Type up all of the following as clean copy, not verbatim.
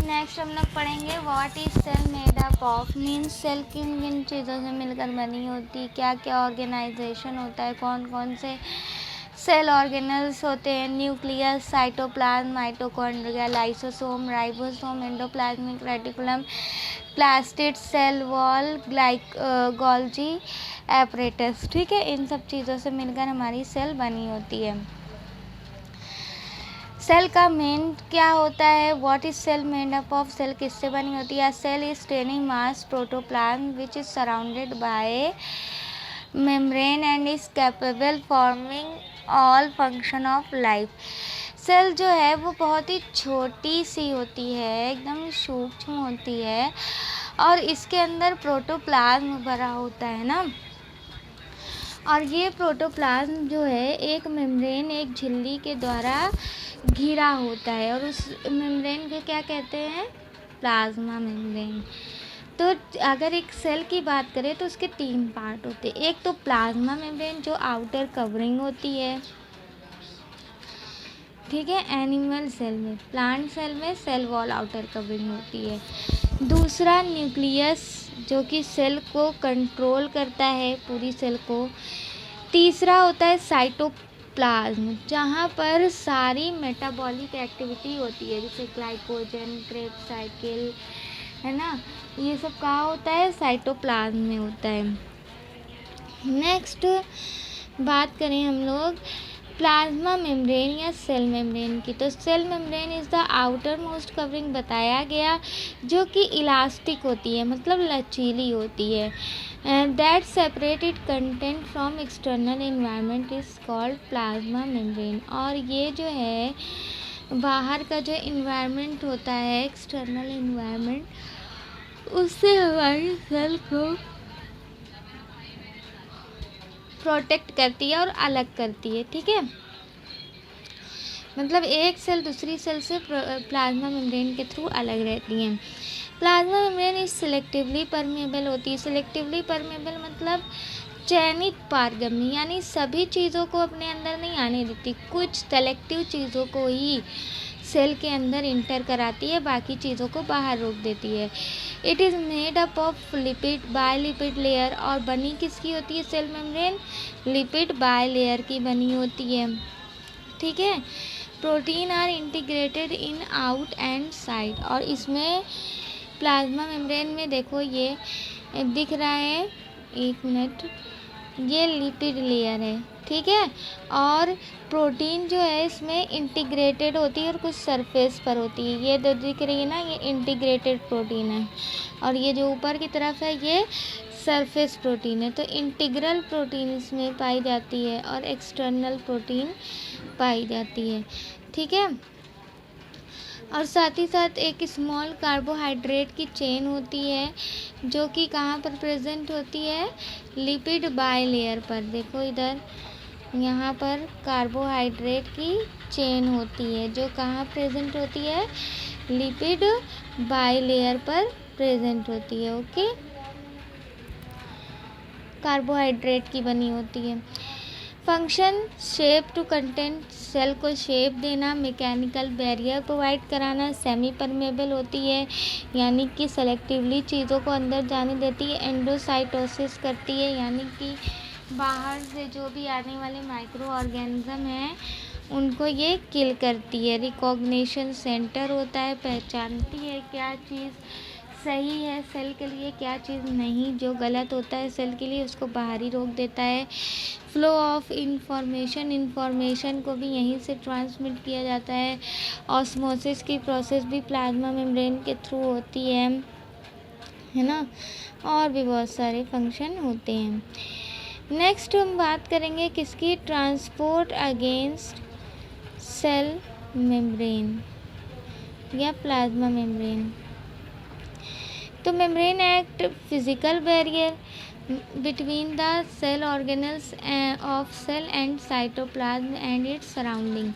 Next हम लोग पढ़ेंगे what is cell made up of, means cell किन किन चीज़ों से मिलकर बनी होती, क्या क्या ऑर्गेनाइजेशन होता है, कौन कौन से सेल ऑर्गेनल्स होते हैं, nucleus, cytoplasm, mitochondria, lysosome, ribosome, endoplasmic reticulum, plastid, cell wall, Golgi apparatus. ठीक है, इन सब चीज़ों से मिलकर हमारी सेल बनी होती है। सेल का मेन क्या होता है, what is cell made up of, cell किससे बनी होती है। Cell is containing mass protoplasm which is surrounded by membrane and is capable forming all function of life. Cell जो है वो बहुत ही छोटी सी होती है, एकदम सूक्ष्म होती है, और इसके अंदर प्रोटोप्लाज्म भरा होता है ना, और ये प्रोटोप्लाज्म जो है एक मेम्ब्रेन, एक झिल्ली के द्वारा घिरा होता है, और उस मेम्ब्रेन को क्या कहते हैं, प्लाज्मा मेम्ब्रेन। तो अगर एक सेल की बात करें तो उसके 3 पार्ट होते हैं। एक तो प्लाज्मा मेम्ब्रेन जो आउटर कवरिंग होती है, ठीक है, एनिमल सेल में। प्लांट सेल में सेल वॉल आउटर कवरिंग होती है। दूसरा न्यूक्लियस जो कि सेल को कंट्रोल करता है, पूरी सेल को। तीसरा होता है साइटोप्लाज्म जहाँ पर सारी मेटाबॉलिक एक्टिविटी होती है, जैसे ग्लाइकोजन, क्रेब्स साइकिल, है ना, ये सब कहाँ होता है, साइटोप्लाज्म में होता है। नेक्स्ट बात करें हम लोग प्लाज्मा मेम्ब्रेन या सेल मेम्ब्रेन की, तो cell membrane is the outermost covering बताया गया, जो कि इलास्टिक होती है, मतलब लचीली होती है, that separated content from external environment is called plasma membrane. और ये जो है बाहर का जो इन्वायरमेंट होता है, एक्सटर्नल इन्वायरमेंट, उससे हमारी सेल को प्रोटेक्ट करती है और अलग करती है। ठीक है, मतलब एक सेल दूसरी सेल से प्लाज्मा मेम्ब्रेन के थ्रू अलग रहती है। Plasma membrane is selectively permeable होती है। सिलेक्टिवली परमेबल मतलब चयनित पारगम्य, यानी सभी चीज़ों को अपने अंदर नहीं आने देती, कुछ सेलेक्टिव चीज़ों को ही सेल के अंदर इंटर कराती है, बाकी चीज़ों को बाहर रोक देती है। It is made up of lipid bilipid layer, और बनी किसकी होती है cell membrane, lipid bilayer की बनी होती है। ठीक है, protein are integrated in out and side, और इसमें प्लाज्मा मेम्ब्रेन में देखो ये दिख रहा है, एक मिनट, ये लिपिड लेयर है, ठीक है, और प्रोटीन जो है इसमें इंटीग्रेटेड होती है और कुछ सरफेस पर होती है। ये जो दिख रही है ना, ये इंटीग्रेटेड प्रोटीन है, और ये जो ऊपर की तरफ है ये सरफेस प्रोटीन है। तो इंटीग्रल प्रोटीन इसमें पाई जाती है और एक्सटर्नल प्रोटीन पाई जाती है। ठीक है, और साथ ही साथ एक स्मॉल कार्बोहाइड्रेट की चेन होती है, जो कि कहाँ पर प्रेजेंट होती है, लिपिड बाय लेयर पर। देखो इधर, यहाँ पर कार्बोहाइड्रेट की चेन होती है, जो कहाँ प्रेजेंट होती है, लिपिड बाय लेयर पर प्रेजेंट होती है। ओके, कार्बोहाइड्रेट की बनी होती है। Function shape to content, cell को शेप देना, मैकेनिकल बैरियर प्रोवाइड कराना, सेमी परमेबल होती है, यानी कि सेलेक्टिवली चीज़ों को अंदर जाने देती है, एंडोसाइटोसिस करती है, यानी कि बाहर से जो भी आने वाले माइक्रो ऑर्गेनिज्म हैं उनको ये किल करती है। रिकॉग्निशन सेंटर होता है, पहचानती है क्या चीज़ सही है सेल के लिए, क्या चीज़ नहीं, जो गलत होता है सेल के लिए उसको बाहर ही रोक देता है। फ्लो ऑफ इंफॉर्मेशन को भी यहीं से ट्रांसमिट किया जाता है। ऑस्मोसिस की प्रोसेस भी प्लाज्मा मेम्ब्रेन के थ्रू होती है ना, और भी बहुत सारे फंक्शन होते हैं। नेक्स्ट हम बात करेंगे किसकी, ट्रांसपोर्ट अगेंस्ट सेल मेम्ब्रेन या प्लाज्मा मेम्ब्रेन। तो membrane act physical barrier between the cell organelles of cell and cytoplasm and its surrounding.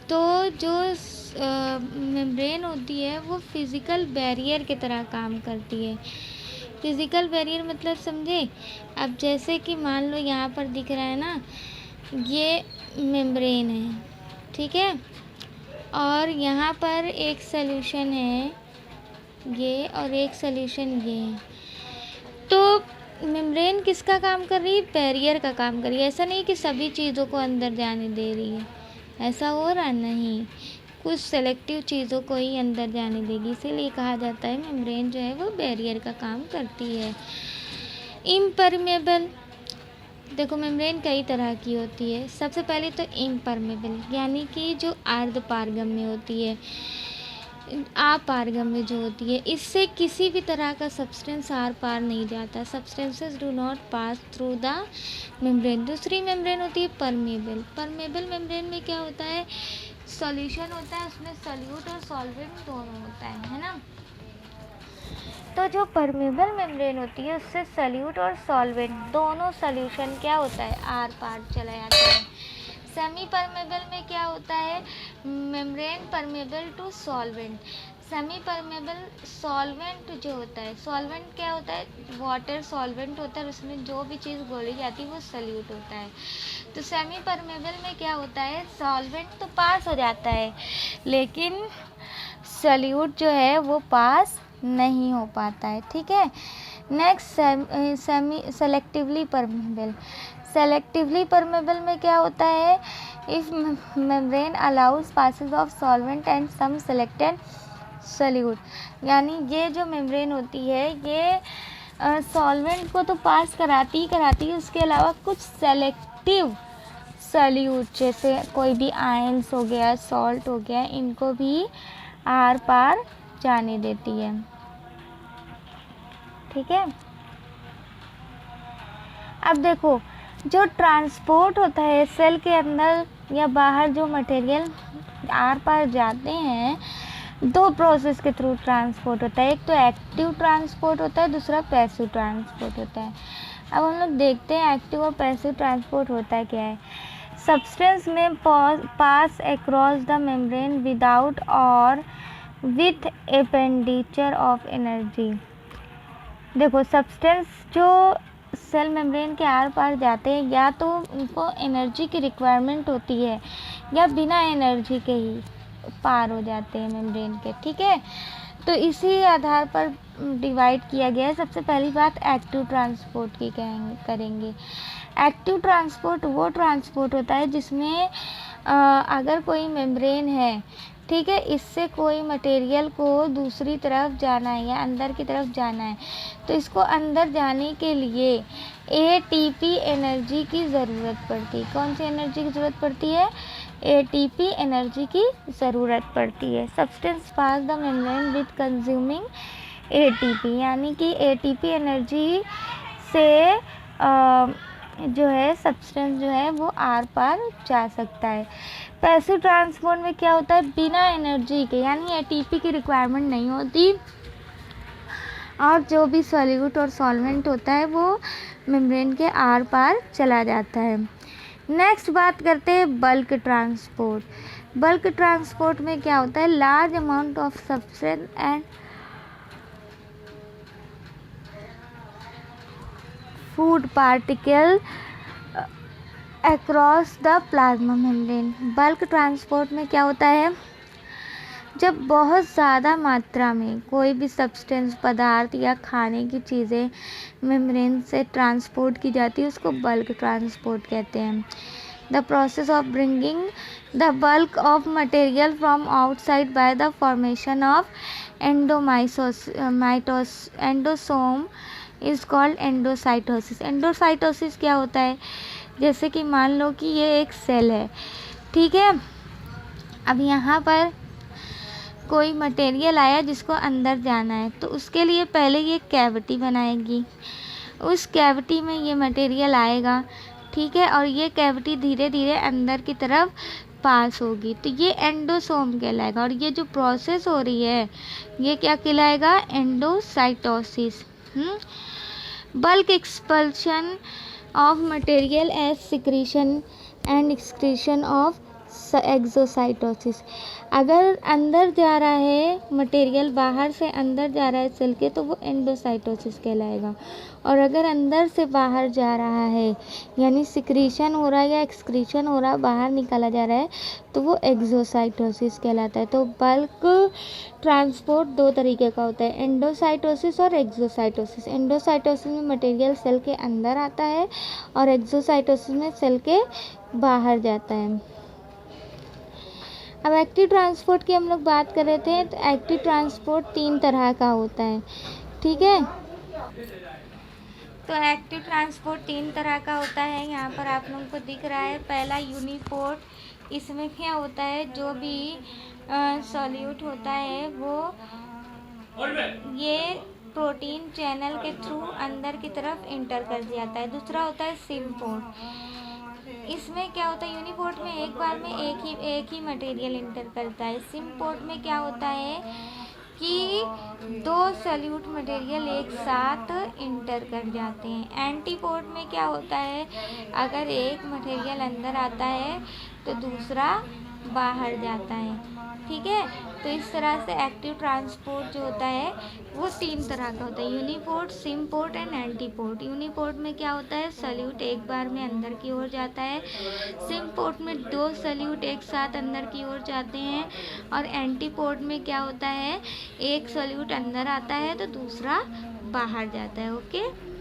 तो जो मेम्ब्रेन होती है वो फिजिकल बैरियर की तरह काम करती है। फिजिकल बैरियर मतलब समझे, अब जैसे कि मान लो यहाँ पर दिख रहा है ना, ये मेम्ब्रेन है, ठीक है, और यहाँ पर एक सॉल्यूशन है ये और एक सॉल्यूशन ये है। तो मेम्ब्रेन किसका काम कर रही है? बैरियर का काम कर रही है। ऐसा नहीं कि सभी चीज़ों को अंदर जाने दे रही है, ऐसा हो रहा नहीं, कुछ सेलेक्टिव चीज़ों को ही अंदर जाने देगी। इसीलिए कहा जाता है मेम्ब्रेन जो है वो बैरियर का काम करती है। इम्परमेबल, देखो मेम्ब्रेन कई तरह की होती है। सबसे पहले तो इम्परमेबल यानी कि जो अर्ध पारगम्य होती है, अपारगम्य जो होती है, इससे किसी भी तरह का सब्सटेंस आर पार नहीं जाता। Substances do not pass through the membrane. दूसरी मेम्ब्रेन होती है परमेबल। परमेबल मेम्ब्रेन में क्या होता है? सॉल्यूशन होता है, उसमें सॉल्यूट और सॉल्वेंट दोनों होता है ना। तो जो परमेबल मेम्ब्रेन होती है उससे सॉल्यूट और सॉल्वेंट दोनों सॉल्यूशन क्या होता है? आर पार चला जाता है। सेमी परमेबल में क्या होता है? Membrane permeable to solvent. Semi permeable solvent जो होता है, सॉल्वेंट क्या होता है? वाटर सॉल्वेंट होता है, उसमें जो भी चीज़ घोली जाती है वो सॉल्यूट होता है। तो सेमी परमेबल में क्या होता है? सॉल्वेंट तो पास हो जाता है लेकिन सॉल्यूट जो है वो पास नहीं हो पाता है। ठीक है। Next semi selectively permeable. Selectively permeable में क्या होता है? If membrane allows passage of solvent and some selected solute, यानी ये जो मेम्ब्रेन होती है ये सॉल्वेंट को तो पास कराती है, उसके अलावा कुछ सेलेक्टिव सॉल्यूट जैसे कोई भी आयंस हो गया, सॉल्ट हो गया, इनको भी आर पार जाने देती है। ठीक है। अब देखो जो ट्रांसपोर्ट होता है सेल के अंदर या बाहर, जो मटेरियल आर पार जाते हैं, दो प्रोसेस के थ्रू ट्रांसपोर्ट होता है। एक तो एक्टिव ट्रांसपोर्ट होता है, दूसरा पैसिव ट्रांसपोर्ट होता है। अब हम लोग देखते हैं एक्टिव और पैसिव ट्रांसपोर्ट होता है क्या है। सब्सटेंस में पास अक्रॉस द मेम्ब्रेन विदाउट और विथ एक्सपेंडिचर ऑफ एनर्जी। देखो सब्सटेंस जो सेल मेम्ब्रेन के आर पार जाते हैं, या तो उनको एनर्जी की रिक्वायरमेंट होती है या बिना एनर्जी के ही पार हो जाते हैं मेम्ब्रेन के। ठीक है। तो इसी आधार पर डिवाइड किया गया है। सबसे पहली बात एक्टिव ट्रांसपोर्ट की करेंगे। एक्टिव ट्रांसपोर्ट वो ट्रांसपोर्ट होता है जिसमें अगर कोई मेम्ब्रेन है, ठीक है, इससे कोई मटेरियल को दूसरी तरफ जाना है या अंदर की तरफ जाना है, तो इसको अंदर जाने के लिए एटीपी एनर्जी की ज़रूरत पड़ती है। कौन सी एनर्जी की ज़रूरत पड़ती है? एटीपी एनर्जी की ज़रूरत पड़ती है। Substance pass the membrane with consuming ATP, यानी कि एटीपी एनर्जी से जो है सब्सटेंस जो है वो आर पार जा सकता है। पैसिव ट्रांसपोर्ट में क्या होता है? बिना एनर्जी के, यानी एटीपी की रिक्वायरमेंट नहीं होती और जो भी सॉल्यूट और सॉल्वेंट होता है वो मेम्ब्रेन के आर पार चला जाता है। नेक्स्ट बात करते हैं बल्क ट्रांसपोर्ट। बल्क ट्रांसपोर्ट में क्या होता है? Large amount of substance and food particle across the plasma membrane. Bulk transport में क्या होता है? जब बहुत ज़्यादा मात्रा में कोई भी सब्सटेंस, पदार्थ या खाने की चीज़ें मेम्ब्रेन से ट्रांसपोर्ट की जाती है उसको बल्क ट्रांसपोर्ट कहते हैं। The process of bringing the bulk of material from outside by the formation of endosome is called endocytosis. Endocytosis क्या होता है? जैसे कि मान लो कि ये एक सेल है, ठीक है। अब यहाँ पर कोई मटेरियल आया जिसको अंदर जाना है, तो उसके लिए पहले ये कैविटी बनाएगी, उस कैविटी में ये मटेरियल आएगा, ठीक है, और ये कैविटी धीरे धीरे अंदर की तरफ पास होगी, तो ये एंडोसोम कहलाएगा। और ये जो प्रोसेस हो रही है ये क्या कहलाएगा? Endocytosis. Bulk expulsion of material as secretion and excretion of exocytosis। अगर अंदर जा रहा है मटेरियल, बाहर से अंदर जा रहा है सेल के, तो वो एंडोसाइटोसिस कहलाएगा। और अगर अंदर से बाहर जा रहा है यानी सिक्रीशन हो रहा है या एक्सक्रीशन हो रहा है, बाहर निकाला जा रहा है, तो वो एक्सोसाइटोसिस कहलाता है। तो बल्क ट्रांसपोर्ट दो तरीके का होता है, एंडोसाइटोसिस और एक्सोसाइटोसिस। एंडोसाइटोसिस में मटेरियल सेल के अंदर आता है और एक्सोसाइटोसिस में सेल के बाहर जाता है। अब एक्टिव ट्रांसपोर्ट की हम लोग बात कर रहे थे, तो एक्टिव ट्रांसपोर्ट 3 तरह का होता है, ठीक है। तो एक्टिव ट्रांसपोर्ट 3 तरह का होता है, यहाँ पर आप लोगों को दिख रहा है। पहला यूनिपोर्ट, इसमें क्या होता है, जो भी सॉल्यूट होता है वो ये प्रोटीन चैनल के थ्रू अंदर की तरफ इंटर कर जाता है। दूसरा होता है सिम्पोर्ट, इसमें क्या होता है, यूनिपोर्ट में एक बार में एक ही मटेरियल इंटर करता है। सिम्पोर्ट में क्या होता है कि 2 सॉल्यूट मटेरियल एक साथ इंटर कर जाते हैं। एंटीपोर्ट में क्या होता है, अगर एक मटेरियल अंदर आता है तो दूसरा बाहर जाता है, ठीक है। तो इस तरह से एक्टिव ट्रांसपोर्ट जो होता है वो 3 तरह का होता है, uniport, symport and antiport. Uniport में क्या होता है, सॉल्यूट एक बार में अंदर की ओर जाता है। सिम्पोर्ट में 2 सॉल्यूट एक साथ अंदर की ओर जाते हैं। और एंटीपोर्ट में क्या होता है, एक सॉल्यूट अंदर आता है तो दूसरा बाहर जाता है। ओके।